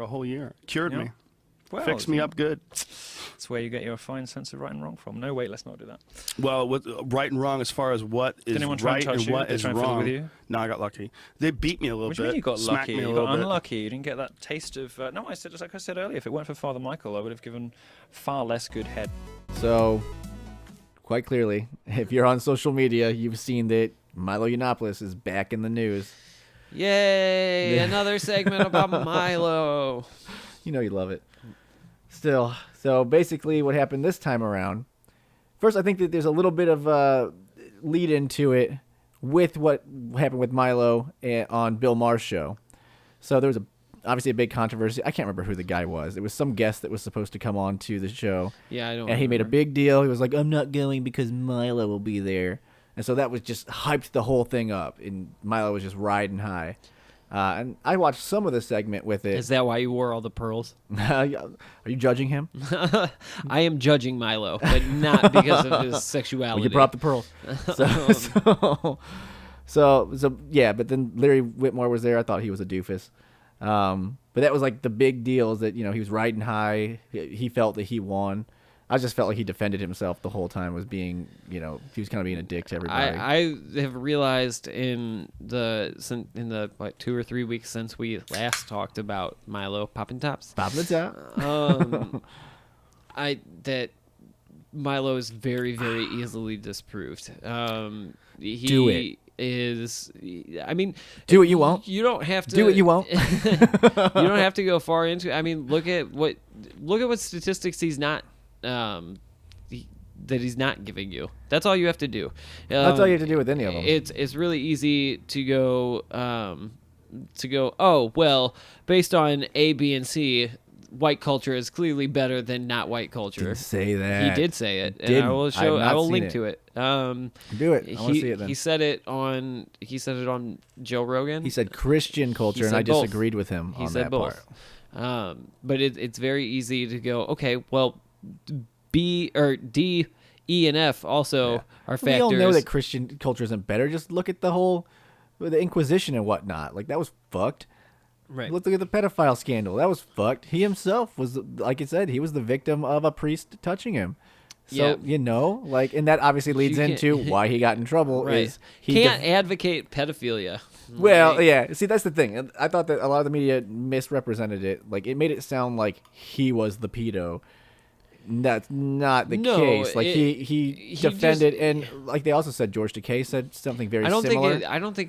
a whole year. Cured me. Well, Fixed me up good. That's where you get your fine sense of right and wrong from. No, wait, let's not do that. Well, with right and wrong as far as what is right and what is wrong. With you? No, I got lucky. They beat me a little What bit. do you mean you got lucky? Me a You little got bit. unlucky. You didn't get that taste of... no, I said, just like I said earlier, if it weren't for Father Michael, I would have given far less good head. So, quite clearly, if you're on social media, you've seen that Milo Yiannopoulos is back in the news. Yay! Another segment about Milo. You know you love it. Still, so basically what happened this time around, first I think that there's a little bit of a lead into it with what happened with Milo on Bill Maher's show. So there was obviously a big controversy. I can't remember who the guy was. It was some guest that was supposed to come on to the show. Yeah, I don't And he made a big deal. He was like, I'm not going because Milo will be there. And so that was just hyped the whole thing up. And Milo was just riding high. And I watched some of the segment with it. Is that why you wore all the pearls? Are you judging him? I am judging Milo, but not because of his sexuality. Well, you brought up the pearls. So yeah, but then Larry Whitmore was there. I thought he was a doofus. But that was like the big deal is that, he was riding high. He felt that he won. I just felt like he defended himself the whole time, was being, he was kind of being a dick to everybody. I have realized in the 2 or 3 weeks since we last talked about Milo popping tops. Popping the top. That Milo is very, very easily disproved. He Do it. Do what you won't. You don't have to do what you won't. You don't have to go far into it. I mean, look at what statistics he's not that he's not giving you. That's all you have to do. That's all you have to do with any of them. It's really easy to go oh well, based on A, B, and C, white culture is clearly better than not white culture. Didn't say that. He did say it, and I will link to it. Do it. I want to see it then. He said it on Joe Rogan. He said Christian culture, and I disagreed with him on that both. part. But it's very easy to go, okay, well, B or D, E, and F also are factors. We all know that Christian culture isn't better. Just look at the Inquisition and whatnot. Like, that was fucked. Right. Look at the pedophile scandal. That was fucked. He himself was, like I said, he was the victim of a priest touching him. So, and that obviously leads into why he got in trouble. Right. Is he can't advocate pedophilia. Well, yeah. See, that's the thing. I thought that a lot of the media misrepresented it. Like, it made it sound like he was the pedo. That's not the case. Like, he defended, and like they also said, George Takei said something very similar. I don't think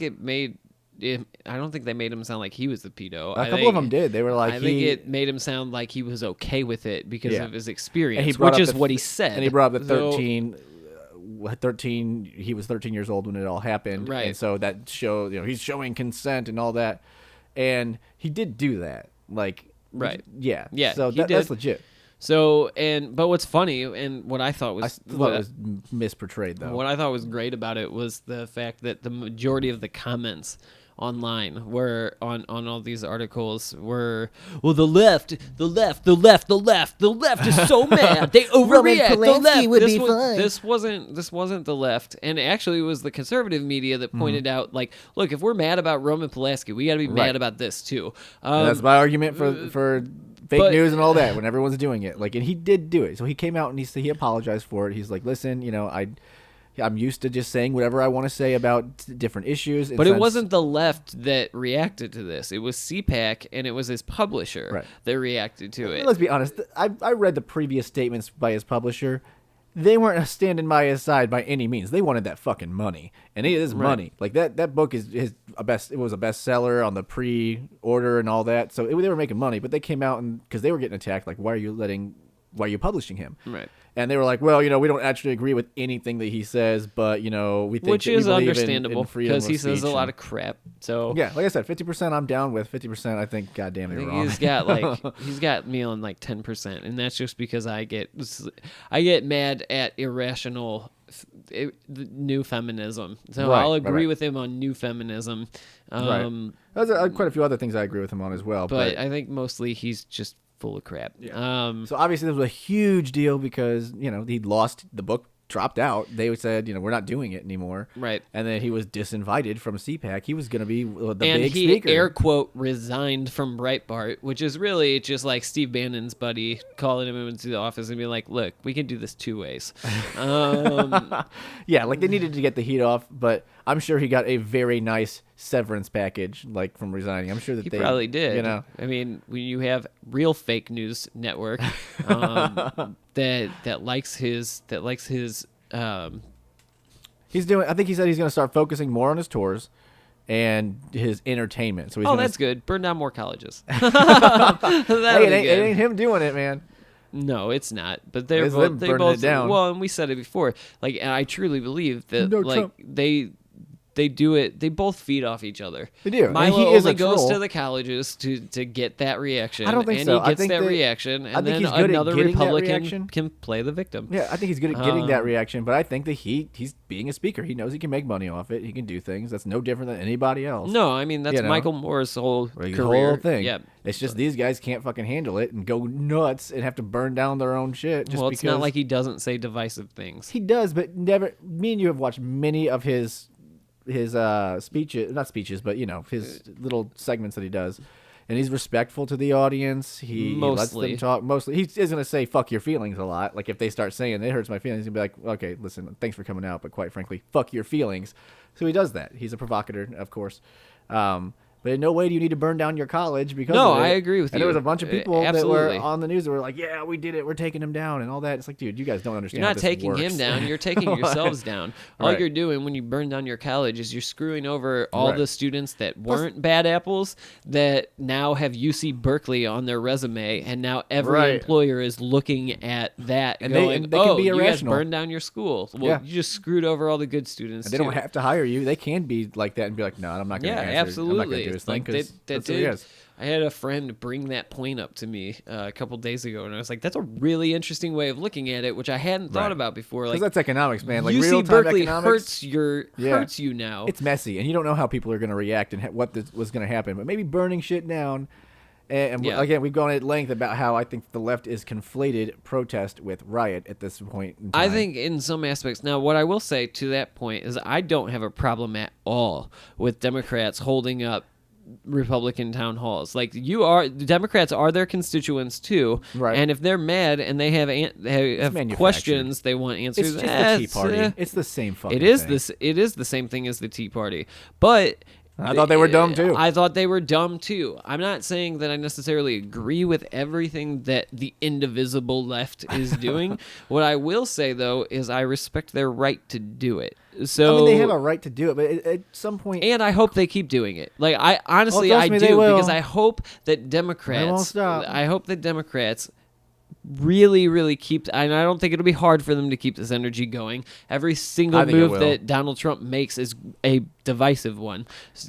they made him sound like he was the pedo. A couple of them did. They were like, I think it made him sound like he was okay with it because of his experience, which is what he said. And he brought up the 13. He was 13 years old when it all happened, right? And so that showed, he's showing consent and all that, and he did do that, like, right? Yeah. So that's legit. So but what's funny and what I thought was misportrayed though. What I thought was great about it was the fact that the majority of the comments online were on all these articles were, well, the left is so mad, they overreact. The left would be fine. This wasn't the left, and actually it was the conservative media that pointed out, like, look, if we're mad about Roman Polanski, we got to be mad about this too. That's my argument for fake news and all that when everyone's doing it. Like, and he did do it. So he came out and he apologized for it. He's like, listen, I'm used to just saying whatever I want to say about different issues. But it wasn't the left that reacted to this. It was CPAC, and it was his publisher that reacted to it. Let's be honest. I read the previous statements by his publisher. They weren't standing by his side by any means. They wanted that fucking money, and it is money. Like, that book is a best. It was a bestseller on the pre-order and all that. So they were making money, but they came out and because they were getting attacked. Like, why are you publishing him? Right. And they were like, well, we don't actually agree with anything that he says, but, we think which that is we believe understandable in freedom because he of says a speech lot of crap. So yeah, like I said, 50% I'm down with. 50% I think, goddamn, they're wrong. He's got me on like 10%, and that's just because I get mad at irrational new feminism. So I'll agree with him on new feminism. Right. There's quite a few other things I agree with him on as well. But I think mostly he's just full of crap. Yeah. So obviously this was a huge deal because, he'd lost the book dropped out. They said, we're not doing it anymore. Right. And then he was disinvited from CPAC. He was going to be the and big he, speaker. air quote, resigned from Breitbart, which is really just like Steve Bannon's buddy calling him into the office and being like, look, we can do this 2 ways. Yeah, like they needed to get the heat off, but I'm sure he got a very nice severance package, like from resigning. I'm sure that He they probably did. You know, I mean, when you have real fake news network that likes his he's doing. I think he said he's going to start focusing more on his tours and his entertainment. So he's that's good. Burn down more colleges. Hey, it ain't him doing it, man. No, it's not. But they It's both them burning it down. Well, and we said it before. Like, and I truly believe that No, like Trump. they do it. They both feed off each other. They do. And Milo he is only a goes troll. to the colleges to get that reaction. I don't think and so. he I gets think that that- reaction, I and think then he's good at another getting that Republican reaction. can play the victim. Yeah, I think he's good at getting that reaction, but I think that he's being a speaker. He knows he can make money off it. He can do things. That's no different than anybody else. No, I mean that's Michael Moore's whole Like, career. the whole thing. Yeah. It's just these guys can't fucking handle it and go nuts and have to burn down their own shit. Just Well, it's because not like he doesn't say divisive things. he does, but never. Me and you have watched many of his speeches, not speeches, but his little segments that he does, and he's respectful to the audience. He lets Mostly. them talk. Mostly, he is gonna say "fuck your feelings" a lot. Like if they start saying "it hurts my feelings," he'll be like, "Okay, listen, thanks for coming out, but quite frankly, fuck your feelings." So he does that. He's a provocateur, of course. But in no way do you need to burn down your college because No, of it. I agree with and you. there was a bunch of people that were Absolutely. on the news that were like, "Yeah, we did it. We're taking him down," and all that. It's like, dude, you guys don't understand. You're how not this taking works. him down. You're taking yourselves down. All Right. you're doing when you burn down your college is you're screwing over all Right. the students that weren't bad apples that now have UC Berkeley on their resume, and now every Right. employer is looking at that And going, they can be you guys irrational. burned down your school. Well, Yeah. you just screwed over all the good students, And they too. don't have to hire you. They can be like that and be like, "No, I'm not going to Yeah, answer. absolutely. I'm not going to do this thing Like, because that that's what he dude, is." I had a friend bring that point up to me a couple days ago, and I was like, "That's a really interesting way of looking at it, which I hadn't thought Right. about before." Because Like, that's economics, man. Like UC real-time Berkeley economics hurts you now. It's messy, and you don't know how people are going to react and what was going to happen. But maybe burning shit down. And Yeah. again, we've gone at length about how I think the left is conflated protest with riot at this point in time. I think in some aspects. Now, what I will say to that point is I don't have a problem at all with Democrats holding up Republican town halls. Like the Democrats are their constituents too, Right. And if they're mad and they have manufactured. questions, they want answers. it's just the Tea Party. It's the same fucking It is thing. this. It is the same thing as the Tea Party, but I thought they were dumb, too. I thought they were dumb too. I'm not saying that I necessarily agree with everything that the indivisible left is doing. What I will say though is I respect their right to do it. So I mean, they have a right to do it, but at some point, and I hope they keep doing it. Like I honestly, trust I me, they do will. because I hope that Democrats. They won't stop. I hope that Democrats really keep, and I don't think it'll be hard for them to keep this energy going. Every single I think it move will. that Donald Trump makes is a divisive one.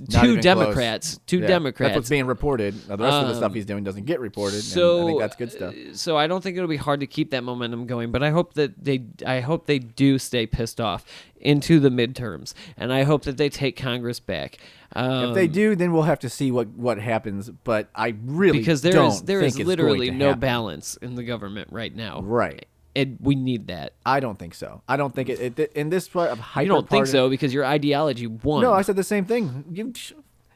Not Two even Democrats. close. Two Yeah, Democrats. That's what's being reported. Now, the rest of the stuff he's doing doesn't get reported. So and I think that's good stuff. So I don't think it'll be hard to keep that momentum going, but I hope that they do stay pissed off into the midterms, and I hope that they take Congress back. If they do, then we'll have to see what happens. But I really because there don't is there think is it's literally going to no happen. balance in the government right now. Right. And we need that. I don't think so. I don't think it in this part of hyper. You don't think so because your ideology won. No, I said the same thing.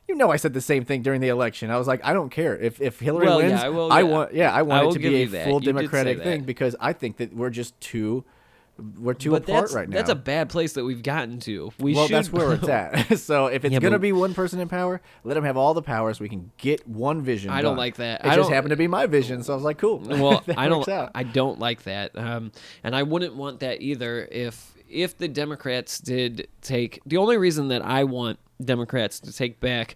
You know, I said the same thing during the election. I was like, I don't care if Hillary Well, yeah, wins. I will- I yeah. want I it will to give be a you that. full You did say Democratic that. thing because I think that we're just too but apart that's, right now. That's a bad place that we've gotten to. Well, should, that's where it's at. So if it's Yeah, going to but- be one person in power, let him have all the power so we can get one vision I don't done. like that. It I just don't- happened to be my vision, so I was like, cool. Well, That I don't. works out. I don't like that, and I wouldn't want that either. If the Democrats did take, the only reason that I want Democrats to take back,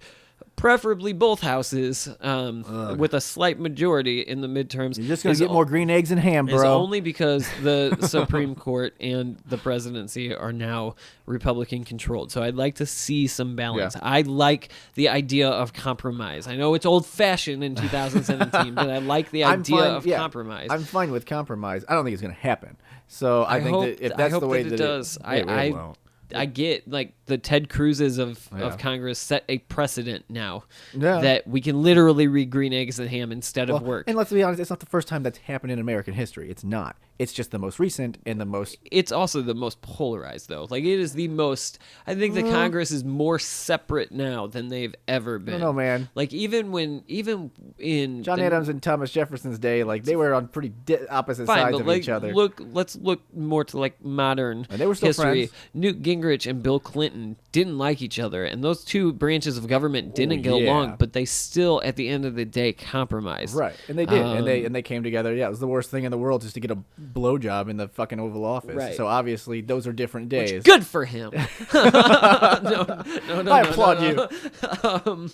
preferably both houses, with a slight majority in the midterms, You're just going is to get more green eggs and ham, Is bro. only because the Supreme Court and the presidency are now Republican controlled. So I'd like to see some balance. Yeah. I like the idea of compromise. I know it's old fashioned in 2017, but I like the idea of compromise. I'm fine with compromise. I don't think it's going to happen. So I think hope that if I that's hope the way that that it does. it I won't. I get like the Ted Cruzes of Congress set a precedent now that we can literally read Green Eggs and Ham instead of work. And let's be honest, it's not the first time that's happened in American history. It's not. It's just the most recent and the most. It's also the most polarized, though. Like, it is the most. I think the Congress is more separate now than they've ever been. I don't know, man. Like, even in John Adams and Thomas Jefferson's day, like they were on pretty opposite sides of each other. Let's look more to like modern and they were still history. Friends. Newt Gingrich and Bill Clinton didn't like each other, and those two branches of government didn't get along, but they still, at the end of the day, compromised. Right, and they did, and they came together. Yeah, it was the worst thing in the world just to get a blowjob in the fucking Oval Office. Right. So obviously, those are different days. Which, good for him. no, I applaud you.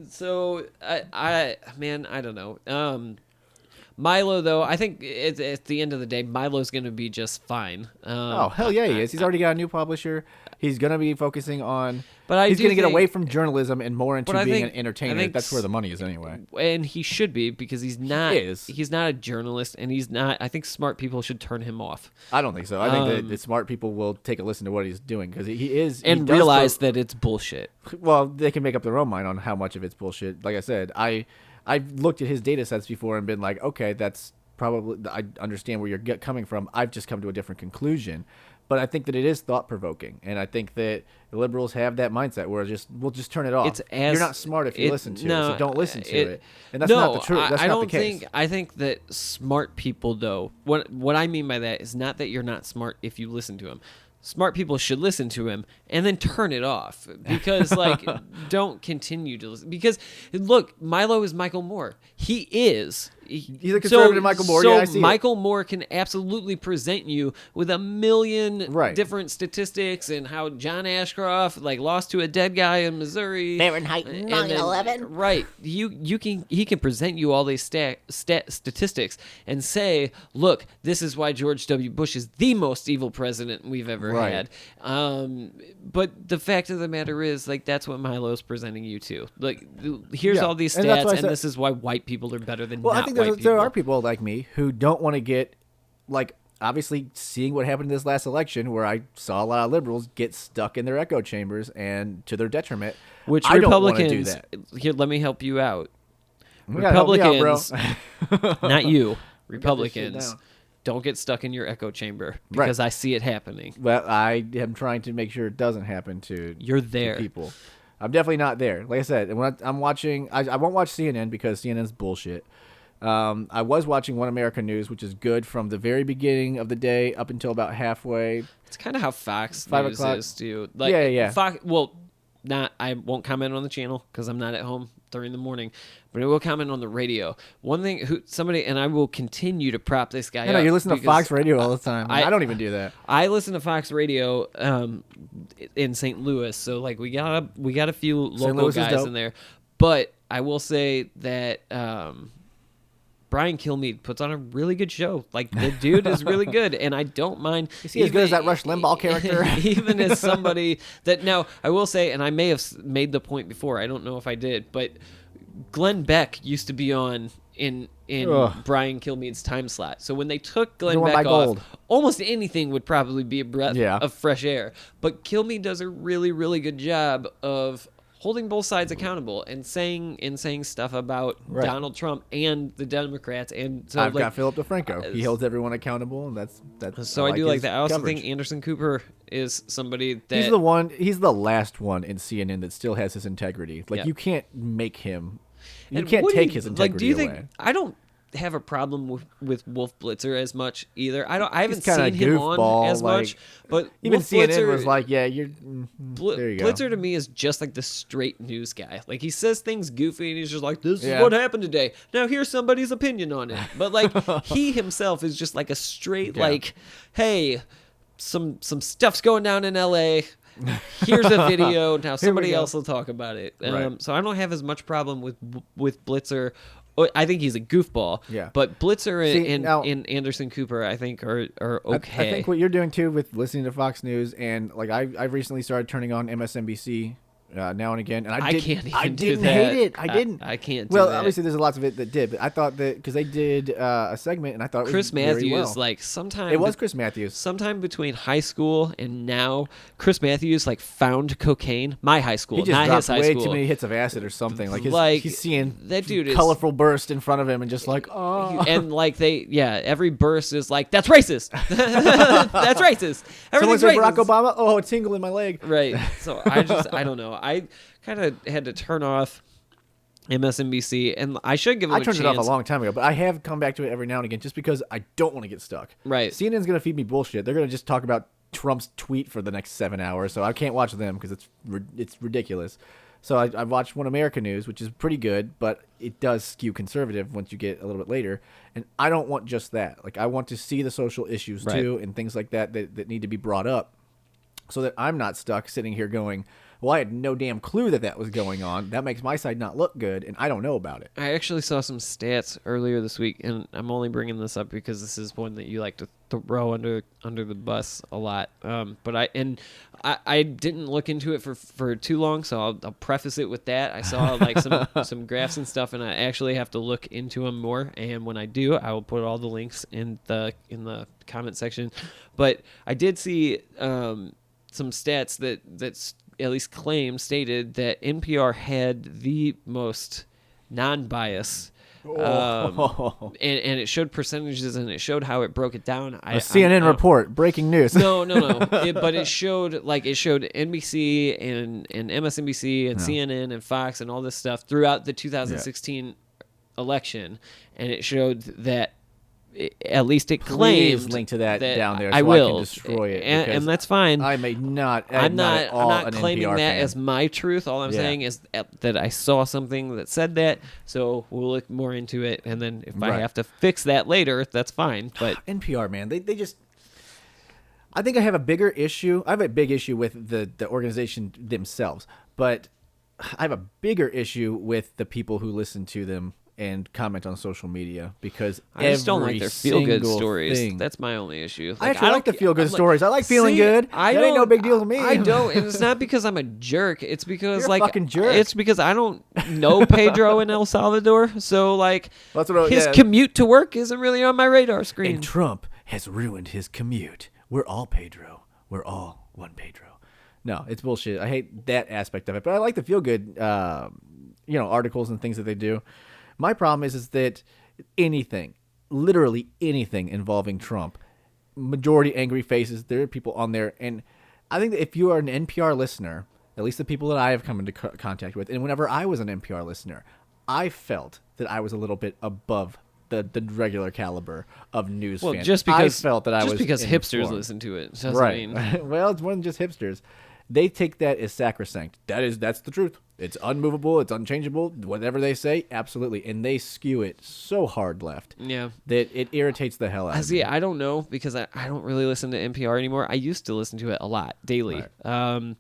So I don't know. Milo, though, I think at the end of the day, Milo's going to be just fine. Oh, hell yeah, he is. He's already got a new publisher. He's going to be focusing on... But he's going to get away from journalism and more into being an entertainer. That's where the money is anyway. And he should be, because he's not a journalist, and he's not... I think smart people should turn him off. I don't think so. I think that the smart people will take a listen to what he's doing, because he is... And realize that it's bullshit. Well, they can make up their own mind on how much of it's bullshit. Like I said, I've looked at his data sets before and been like, okay, that's probably... I understand where you're coming from. I've just come to a different conclusion. But I think that it is thought-provoking, and I think that the liberals have that mindset where we'll just turn it off. You're not smart if you listen to it, so don't listen to it. And that's not the truth. That's not the case. I think that smart people, though, what I mean by that is not that you're not smart if you listen to him. Smart people should listen to him and then turn it off, because don't continue to listen. Because look, Milo is Michael Moore. He's a conservative Michael Moore. So yeah, I see Michael Moore can absolutely present you with a million different statistics and how John Ashcroft lost to a dead guy in Missouri. Fahrenheit 9/11. Right. He can present you all these statistics and say, look, this is why George W. Bush is the most evil president we've ever had. But the fact of the matter is, that's what Milo's presenting you to. Here's all these stats, and this is why white people are better than I think there are people like me who don't want to get, obviously seeing what happened in this last election, where I saw a lot of liberals get stuck in their echo chambers and to their detriment. Which I Republicans, don't want to do that. Here, let me help you out. Republicans, not you, Republicans, don't get stuck in your echo chamber, because I see it happening. Well, I am trying to make sure it doesn't happen to people. I'm definitely not there. Like I said, when I'm watching, I won't watch CNN because CNN's bullshit. I was watching One American News, which is good from the very beginning of the day up until about halfway. It's kind of how Fox 5 News o'clock. is too. Yeah. Fox, I won't comment on the channel because I'm not at home during the morning, but I will comment on the radio. One thing, and I will continue to prop this guy up. You listen to Fox Radio all the time. I don't even do that. I listen to Fox Radio in St. Louis, so we got a few local guys in there. But I will say that Brian Kilmeade puts on a really good show. The dude is really good, and I don't mind. Is he as good as that Rush Limbaugh character? Even as somebody that, now, I will say, and I may have made the point before, I don't know if I did, but Glenn Beck used to be on in Brian Kilmeade's time slot. So when they took Glenn Beck off, almost anything would probably be a breath of fresh air. But Kilmeade does a really, really good job of holding both sides accountable and saying stuff about Donald Trump and the Democrats. And so I've got Philip DeFranco. He holds everyone accountable, and that's so I do like that. I also think Anderson Cooper is somebody that he's the last one in CNN that still has his integrity. You can't make him. You can't take his integrity away. I don't have a problem with Wolf Blitzer as much either. I haven't seen him on as much, but even Wolf CNN Blitzer, was there you go. Blitzer to me is just the straight news guy. He says things goofy and he's just this is what happened today. Now here's somebody's opinion on it. But he himself is just a straight hey, some stuff's going down in LA. Here's a video. Now somebody else will talk about it. So I don't have as much problem with Blitzer. I think he's a goofball. Yeah. But Blitzer and Anderson Cooper, I think, are okay. I think what you're doing too with listening to Fox News, and I've recently started turning on MSNBC now and again, and I can't even didn't do that. hate it. I didn't. I can't. Well, do that. obviously, there's lots of it that did, but I thought that because they did a segment, and I thought it Chris was very Matthews, well. like sometime It was Chris Matthews. Sometime between high school and now, Chris Matthews like found cocaine. My high school, He just not his dropped high way school. too many hits of acid or something. Like, he's seeing that dude is colorful burst in front of him, and just like, oh. And like every burst is like, that's racist. That's racist. Someone Everything's said racist. Barack Obama. Oh, a tingle in my leg. Right. So I don't know. I kind of had to turn off MSNBC, and I should give them I turned a it chance. off a long time ago, but I have come back to it every now and again just because I don't want to get stuck. Right. CNN's going to feed me bullshit. They're going to just talk about Trump's tweet for the next 7 hours, so I can't watch them because it's ridiculous. So I watched One America News, which is pretty good, but it does skew conservative once you get a little bit later. And I don't want just that. Like, I want to see the social issues too and things like that need to be brought up so that I'm not stuck sitting here going, well, I had no damn clue that was going on. That makes my side not look good, and I don't know about it. I actually saw some stats earlier this week, and I'm only bringing this up because this is one that you like to throw under the bus a lot. But I didn't look into it for too long, so I'll preface it with that. I saw like some graphs and stuff, and I actually have to look into them more. And when I do, I will put all the links in the comment section. But I did see some stats that's at least stated that NPR had the most non-bias, and it showed percentages and it showed how it broke it down. A CNN report, breaking news. No. But it showed NBC and MSNBC and CNN and Fox and all this stuff throughout the 2016 election, and it showed that. At least it claims. Please link to that down there so I will. I can destroy it. And that's fine. I may not. I'm not claiming NPR that fan. as my truth. All I'm saying is that I saw something that said that, so we'll look more into it. And then if I have to fix that later, that's fine. But NPR, man, they just. I think I have a bigger issue. I have a big issue with the organization themselves, but I have a bigger issue with the people who listen to them and comment on social media because I just don't like their feel-good stories. That's my only issue. I actually like the feel-good stories. I like feeling good. That ain't no big deal to me. I don't, and it's not because I'm a jerk. It's because You're a fucking jerk. It's because I don't know Pedro in El Salvador, so his commute to work isn't really on my radar screen. And Trump has ruined his commute. We're all Pedro. We're all one Pedro. No, it's bullshit. I hate that aspect of it, but I like the feel-good, articles and things that they do. My problem is that literally anything involving Trump, majority angry faces, there are people on there. And I think that if you are an NPR listener, at least the people that I have come into contact with, and whenever I was an NPR listener, I felt that I was a little bit above the regular caliber of news fans. Just because I felt that I was because hipsters informed. listen to it doesn't Right. mean Well, it's more than just hipsters. They take that as sacrosanct. That's the truth. It's unmovable. It's unchangeable. Whatever they say, absolutely. And they skew it so hard left that it irritates the hell out of me. I don't know because I don't really listen to NPR anymore. I used to listen to it a lot, daily. Right.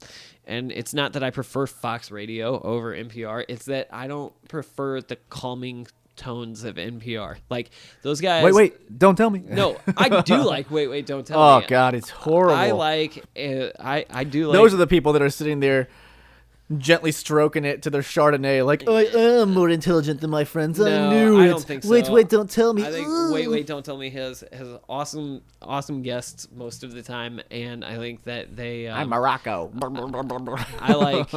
And it's not that I prefer Fox Radio over NPR. It's that I don't prefer the calming tones of NPR. Like those guys. Wait, don't tell me. No, I do like Wait, don't tell me. Oh God, it's horrible. I like. I do like. Those are the people that are sitting there, gently stroking it to their Chardonnay, like I'm more intelligent than my friends. No, I knew it. I don't think so. Wait, don't tell me. I think Wait, don't tell me has awesome guests most of the time, and I think that they. I'm Morocco. I like.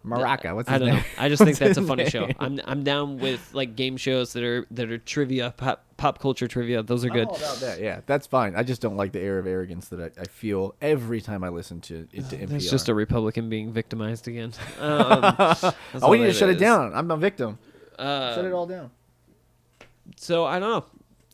Morocco. What's I his don't name? know. I just think What's that's a his funny name? show. I'm down with like game shows that are trivia, pop culture trivia. Those are good. I'm all about that. Yeah, that's fine. I just don't like the air of arrogance that I feel every time I listen to NPR. It's just a Republican being victimized again. We need to shut it down. I'm a victim. Shut it all down. So I don't know.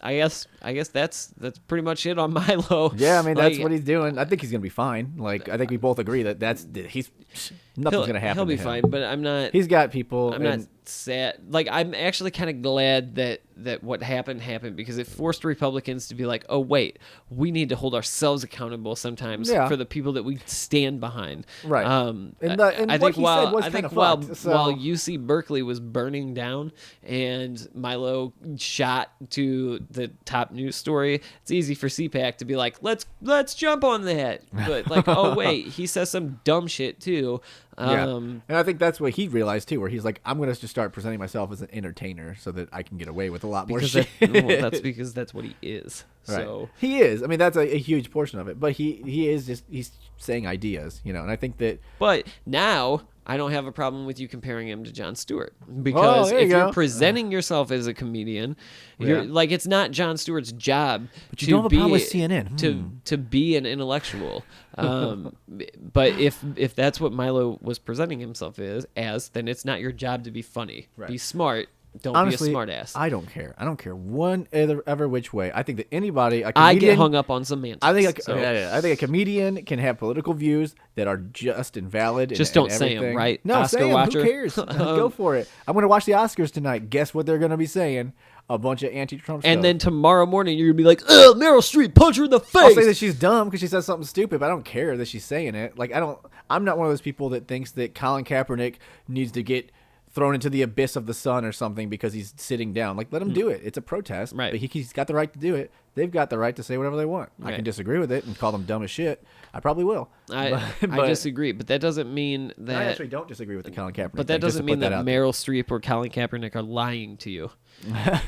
I guess that's pretty much it on Milo. Yeah, I mean that's what he's doing. I think he's gonna be fine. Like I think we both agree that nothing's gonna happen. He'll be to him. fine, but I'm not. He's got people. I'm not sad. Like I'm actually kind of glad that what happened because it forced Republicans to be like, oh wait, we need to hold ourselves accountable sometimes for the people that we stand behind. Right. And I think while UC Berkeley was burning down and Milo shot to the top news story, it's easy for CPAC to be like, let's jump on that. But like, oh wait, he says some dumb shit too. And I think that's what he realized too, where he's like, I'm going to just start presenting myself as an entertainer so that I can get away with a lot more shit. That's because that's what he is. Right. So he is. I mean, that's a huge portion of it. But he's saying ideas, and I think that. But now I don't have a problem with you comparing him to Jon Stewart, because if you're presenting yourself as a comedian, you're like, it's not Jon Stewart's job. But you don't have a problem with CNN to be an intellectual. But if that's what Milo was presenting himself as, then it's not your job to be funny. Right. Be smart. Don't Honestly, be a smart ass. I don't care. I don't care one ever which way. I think that anybody, a comedian, I get hung up on semantics. I think a comedian can have political views that are just and valid. Just don't say them, right? No, Oscar say them. watcher. Who cares? Go for it. I'm going to watch the Oscars tonight. Guess what they're going to be saying? A bunch of anti-Trump stuff. And then tomorrow morning you're going to be like, ugh, Meryl Streep, punch her in the face. I'll say that she's dumb because she says something stupid, but I don't care that she's saying it. Like, I'm not one of those people that thinks that Colin Kaepernick needs to get thrown into the abyss of the sun or something because he's sitting down. Like, let him do it. It's a protest. Right. But he's got the right to do it. They've got the right to say whatever they want. Right. I can disagree with it and call them dumb as shit. I probably will. I disagree, but that doesn't mean that... I actually don't disagree with the Colin Kaepernick But that doesn't mean that Meryl Streep or Colin Kaepernick are lying to you.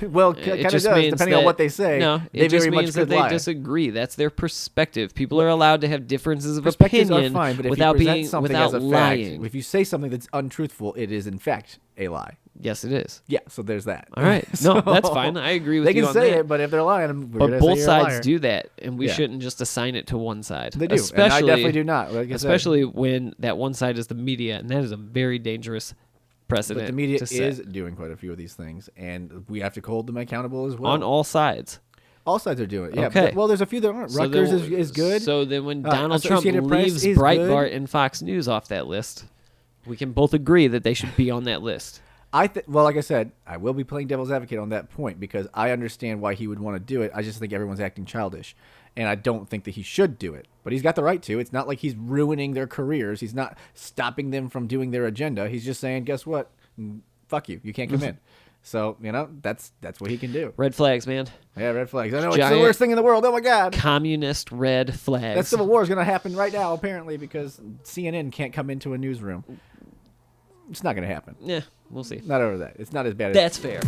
Well, kind of does, depending on what they say. No, it just means that they disagree. That's their perspective. People are allowed to have differences of opinion fine, but without if you present something without as a lying. Fact, if you say something that's untruthful, it is in fact a lie. Yes, it is. Yeah, so there's that. All right. No, that's fine. I agree with you on that. They can say it, but if they're lying, but both sides do that, and we shouldn't just assign it to one side. They do, and I definitely do not. Like especially when that one side is the media, and that is a very dangerous precedent. But the media is doing quite a few of these things, and we have to hold them accountable as well. On all sides. All sides are doing it. Yeah. Okay. Well, there's a few that aren't. Rutgers is good. So then when Donald Trump leaves Breitbart and Fox News off that list, we can both agree that they should be on that list. Well, like I said, I will be playing devil's advocate on that point because I understand why he would want to do it. I just think everyone's acting childish, and I don't think that he should do it. But he's got the right to. It's not like he's ruining their careers. He's not stopping them from doing their agenda. He's just saying, guess what? Fuck you. You can't come in. So, that's what he can do. Red flags, man. Yeah, red flags. I know, it's the worst thing in the world. Oh, my God. Communist red flags. That civil war is going to happen right now, apparently, because CNN can't come into a newsroom. It's not going to happen. Yeah, we'll see. Not over that. It's not as bad as... That's fair.